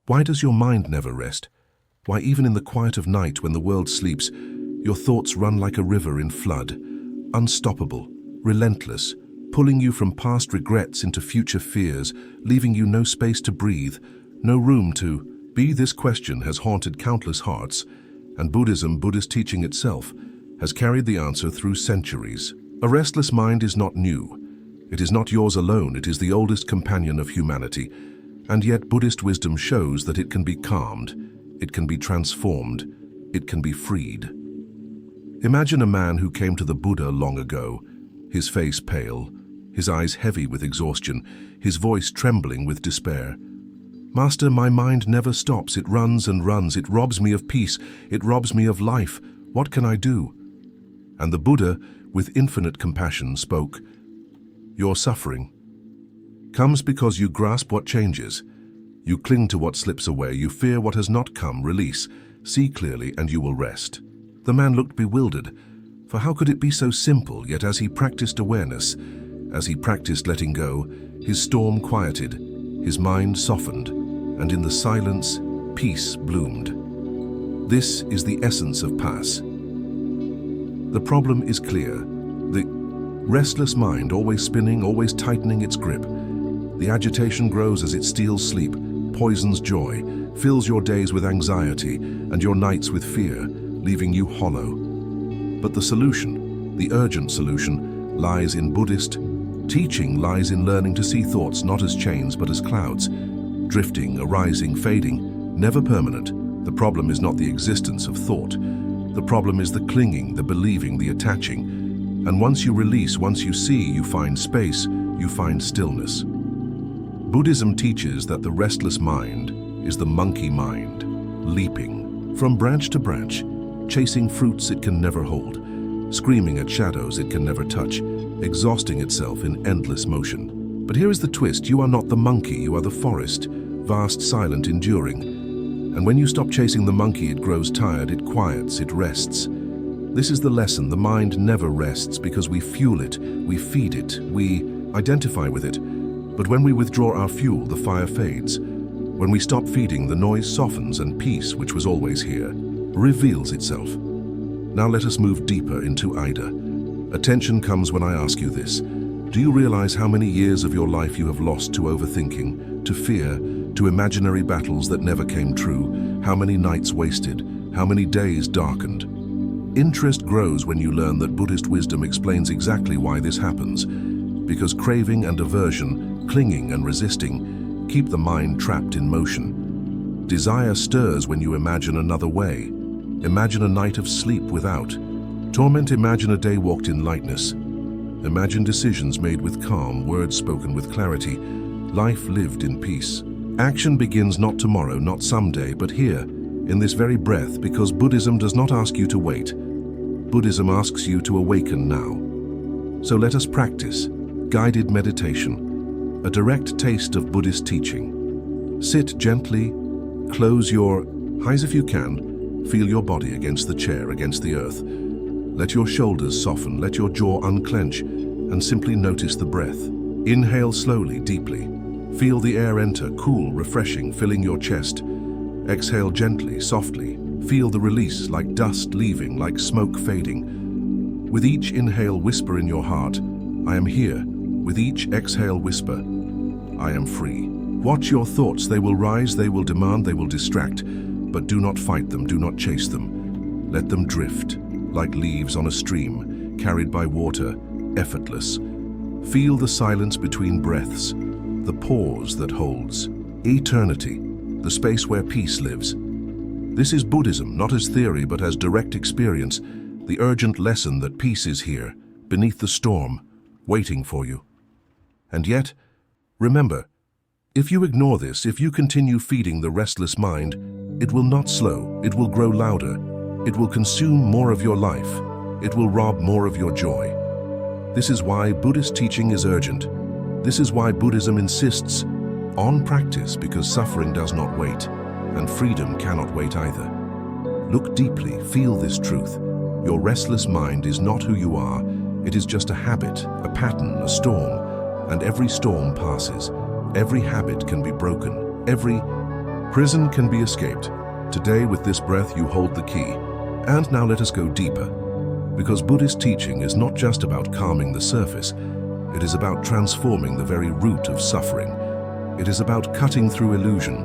Why does your mind never rest? Why even in the quiet of night when the world sleeps, your thoughts run like a river in flood, unstoppable, relentless, pulling you from past regrets into future fears, leaving you no space to breathe, no room to be? This question has haunted countless hearts, and Buddhism, Buddhist teaching itself, has carried the answer through centuries. A restless mind is not new. It is not yours alone, it is the oldest companion of humanity. And yet Buddhist wisdom shows that it can be calmed, it can be transformed, it can be freed. Imagine a man who came to the Buddha long ago, his face pale, his eyes heavy with exhaustion, his voice trembling with despair. "Master, my mind never stops, it runs and runs, it robs me of peace, it robs me of life. What can I do?" And the Buddha, with infinite compassion, spoke, "Your suffering comes because you grasp what changes. You cling to what slips away, you fear what has not come. Release, see clearly, and you will rest." The man looked bewildered, for how could it be so simple? Yet as he practiced awareness, as he practiced letting go, his storm quieted, his mind softened, and in the silence, peace bloomed. This is the essence of pass. The problem is clear. The restless mind, always spinning, always tightening its grip. The agitation grows as it steals sleep, poisons joy, fills your days with anxiety and your nights with fear, leaving you hollow. But the solution, the urgent solution, lies in Buddhist teaching, lies in learning to see thoughts not as chains but as clouds, drifting, arising, fading, never permanent. The problem is not the existence of thought. The problem is the clinging, the believing, the attaching. And once you release, once you see, you find space, you find stillness. Buddhism teaches that the restless mind is the monkey mind, leaping from branch to branch, chasing fruits it can never hold, screaming at shadows it can never touch, exhausting itself in endless motion. But here is the twist: you are not the monkey, you are the forest, vast, silent, enduring. And when you stop chasing the monkey, it grows tired, it quiets, it rests. This is the lesson: the mind never rests because we fuel it, we feed it, we identify with it. But when we withdraw our fuel, the fire fades. When we stop feeding, the noise softens and peace, which was always here, reveals itself. Now let us move deeper into Ida. Attention comes when I ask you this. Do you realize how many years of your life you have lost to overthinking, to fear, to imaginary battles that never came true? How many nights wasted? How many days darkened? Interest grows when you learn that Buddhist wisdom explains exactly why this happens. Because craving and aversion, clinging and resisting, keep the mind trapped in motion. Desire stirs when you imagine another way. Imagine a night of sleep without. Torment, imagine a day walked in lightness. Imagine decisions made with calm, words spoken with clarity, life lived in peace. Action begins not tomorrow, not someday, but here, in this very breath, because Buddhism does not ask you to wait. Buddhism asks you to awaken now. So let us practice guided meditation, a direct taste of Buddhist teaching. Sit gently, close your eyes if you can, feel your body against the chair, against the earth. Let your shoulders soften, let your jaw unclench, and simply notice the breath. Inhale slowly, deeply. Feel the air enter, cool, refreshing, filling your chest. Exhale gently, softly. Feel the release, like dust leaving, like smoke fading. With each inhale, whisper in your heart, "I am here." With each exhale, whisper, "I am free." Watch your thoughts. They will rise, they will demand, they will distract. But do not fight them, do not chase them. Let them drift, like leaves on a stream, carried by water, effortless. Feel the silence between breaths, the pause that holds eternity, the space where peace lives. This is Buddhism, not as theory, but as direct experience, the urgent lesson that peace is here, beneath the storm, waiting for you. And yet, remember, if you ignore this, if you continue feeding the restless mind, it will not slow, it will grow louder, it will consume more of your life, it will rob more of your joy. This is why Buddhist teaching is urgent. This is why Buddhism insists on practice, because suffering does not wait, and freedom cannot wait either. Look deeply, feel this truth. Your restless mind is not who you are, it is just a habit, a pattern, a storm, and every storm passes. Every habit can be broken, every Prison can be escaped. Today, with this breath, you hold the key. And now let us go deeper. Because Buddhist teaching is not just about calming the surface. It is about transforming the very root of suffering. It is about cutting through illusion,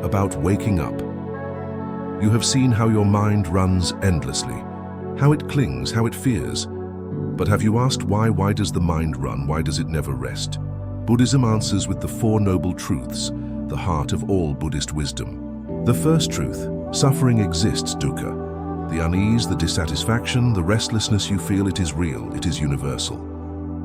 about waking up. You have seen how your mind runs endlessly, how it clings, how it fears. But have you asked why? Why does the mind run? Why does it never rest? Buddhism answers with the Four Noble Truths, the heart of all Buddhist wisdom. The first truth: suffering exists, dukkha. The unease, the dissatisfaction, the restlessness you feel, it is real, it is universal.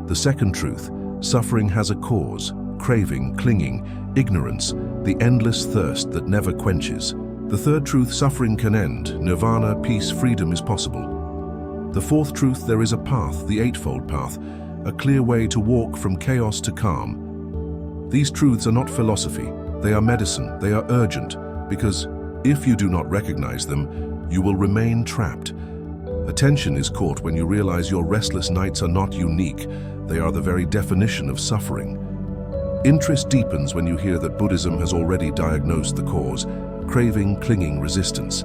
The second truth: suffering has a cause, craving, clinging, ignorance, the endless thirst that never quenches. The third truth: suffering can end, nirvana, peace, freedom is possible. The fourth truth: there is a path, the Eightfold Path, a clear way to walk from chaos to calm. These truths are not philosophy, they are medicine, they are urgent, because if you do not recognize them, you will remain trapped. Attention is caught when you realize your restless nights are not unique, they are the very definition of suffering. Interest deepens when you hear that Buddhism has already diagnosed the cause: craving, clinging, resistance.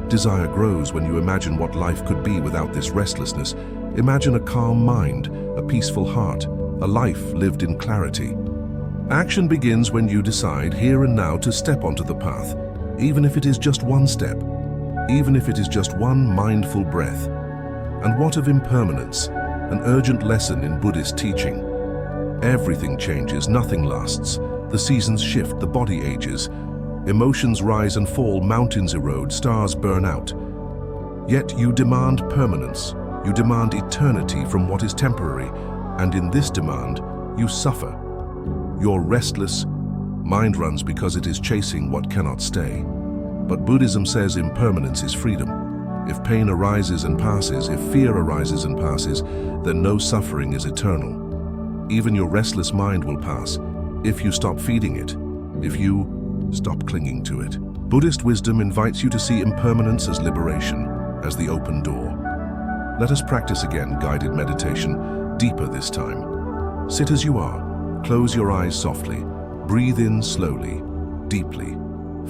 Desire grows when you imagine what life could be without this restlessness. Imagine a calm mind, a peaceful heart, a life lived in clarity. Action begins when you decide here and now to step onto the path, even if it is just one step, even if it is just one mindful breath. And what of impermanence, an urgent lesson in Buddhist teaching? Everything changes, nothing lasts. The seasons shift, the body ages. Emotions rise and fall, mountains erode, stars burn out. Yet you demand permanence. You demand eternity from what is temporary. And in this demand, you suffer. You're restless. Mind runs because it is chasing what cannot stay. But Buddhism says impermanence is freedom. If pain arises and passes, if fear arises and passes, then no suffering is eternal. Even your restless mind will pass if you stop feeding it, if you stop clinging to it. Buddhist wisdom invites you to see impermanence as liberation, as the open door. Let us practice again guided meditation, deeper this time. Sit as you are, close your eyes softly, breathe in slowly, deeply.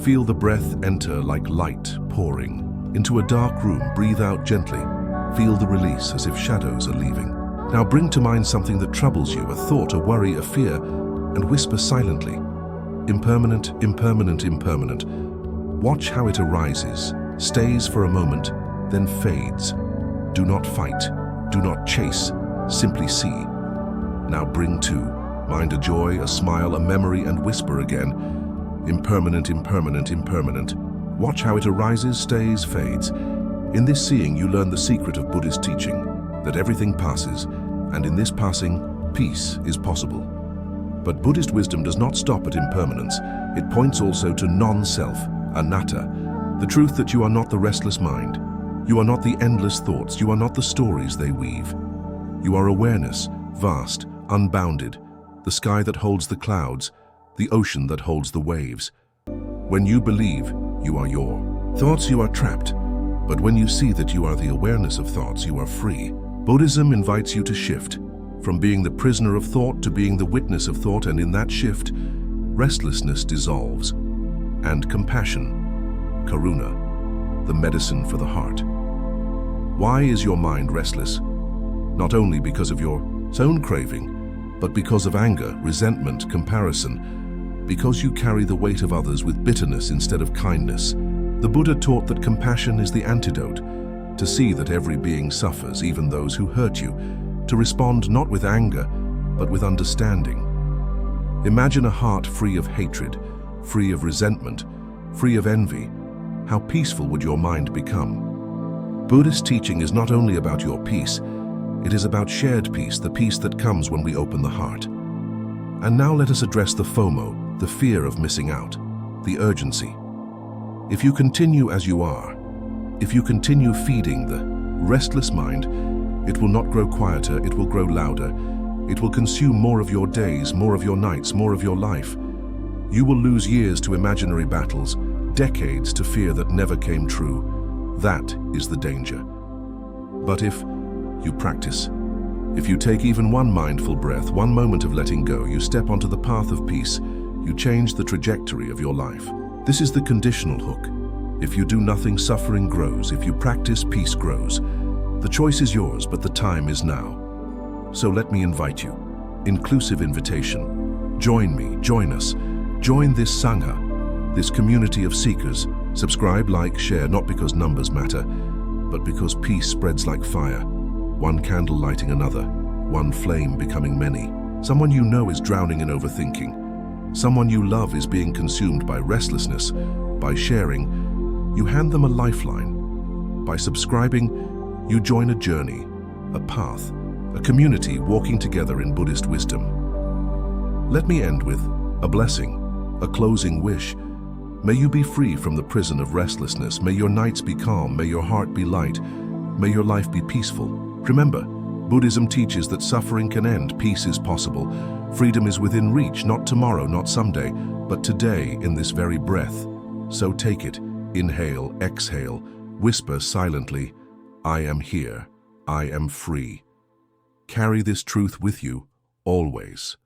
Feel the breath enter like light pouring. Into a dark room, breathe out gently. Feel the release as if shadows are leaving. Now bring to mind something that troubles you, a thought, a worry, a fear, and whisper silently, impermanent, impermanent, impermanent. Watch how it arises, stays for a moment, then fades. Do not fight, do not chase, simply see. Now bring to mind a joy, a smile, a memory, and whisper again, impermanent, impermanent, impermanent. Watch how it arises, stays, fades. In this seeing, you learn the secret of Buddhist teaching, that everything passes, and in this passing, peace is possible. But Buddhist wisdom does not stop at impermanence. It points also to non-self, anatta, the truth that you are not the restless mind. You are not the endless thoughts. You are not the stories they weave. You are awareness, vast, unbounded, the sky that holds the clouds, the ocean that holds the waves. When you believe, you are your thoughts, you are trapped. But when you see that you are the awareness of thoughts, you are free. Buddhism invites you to shift, from being the prisoner of thought to being the witness of thought, and in that shift, restlessness dissolves, and compassion, karuna, the medicine for the heart. Why is your mind restless? Not only because of your own craving, but because of anger, resentment, comparison, because you carry the weight of others with bitterness instead of kindness. The Buddha taught that compassion is the antidote, to see that every being suffers, even those who hurt you, to respond not with anger, but with understanding. Imagine a heart free of hatred, free of resentment, free of envy. How peaceful would your mind become? Buddhist teaching is not only about your peace, it is about shared peace, the peace that comes when we open the heart. And now let us address the FOMO, the fear of missing out, the urgency. If you continue as you are, if you continue feeding the restless mind, it will not grow quieter, it will grow louder. It will consume more of your days, more of your nights, more of your life. You will lose years to imaginary battles, decades to fear that never came true. That is the danger. But if you practice, if you take even one mindful breath, one moment of letting go, you step onto the path of peace, you change the trajectory of your life. This is the conditional hook. If you do nothing, suffering grows. If you practice, peace grows. The choice is yours, but the time is now. So let me invite you. Inclusive invitation. Join me, join us. Join this Sangha, this community of seekers. Subscribe, like, share, not because numbers matter, but because peace spreads like fire. One candle lighting another, one flame becoming many. Someone you know is drowning in overthinking. Someone you love is being consumed by restlessness. By sharing, you hand them a lifeline. By subscribing, you join a journey, a path, a community walking together in Buddhist wisdom. Let me end with a blessing, a closing wish. May you be free from the prison of restlessness. May your nights be calm. May your heart be light. May your life be peaceful. Remember, Buddhism teaches that suffering can end, peace is possible. Freedom is within reach, not tomorrow, not someday, but today in this very breath. So take it, inhale, exhale, whisper silently, I am here, I am free. Carry this truth with you, always.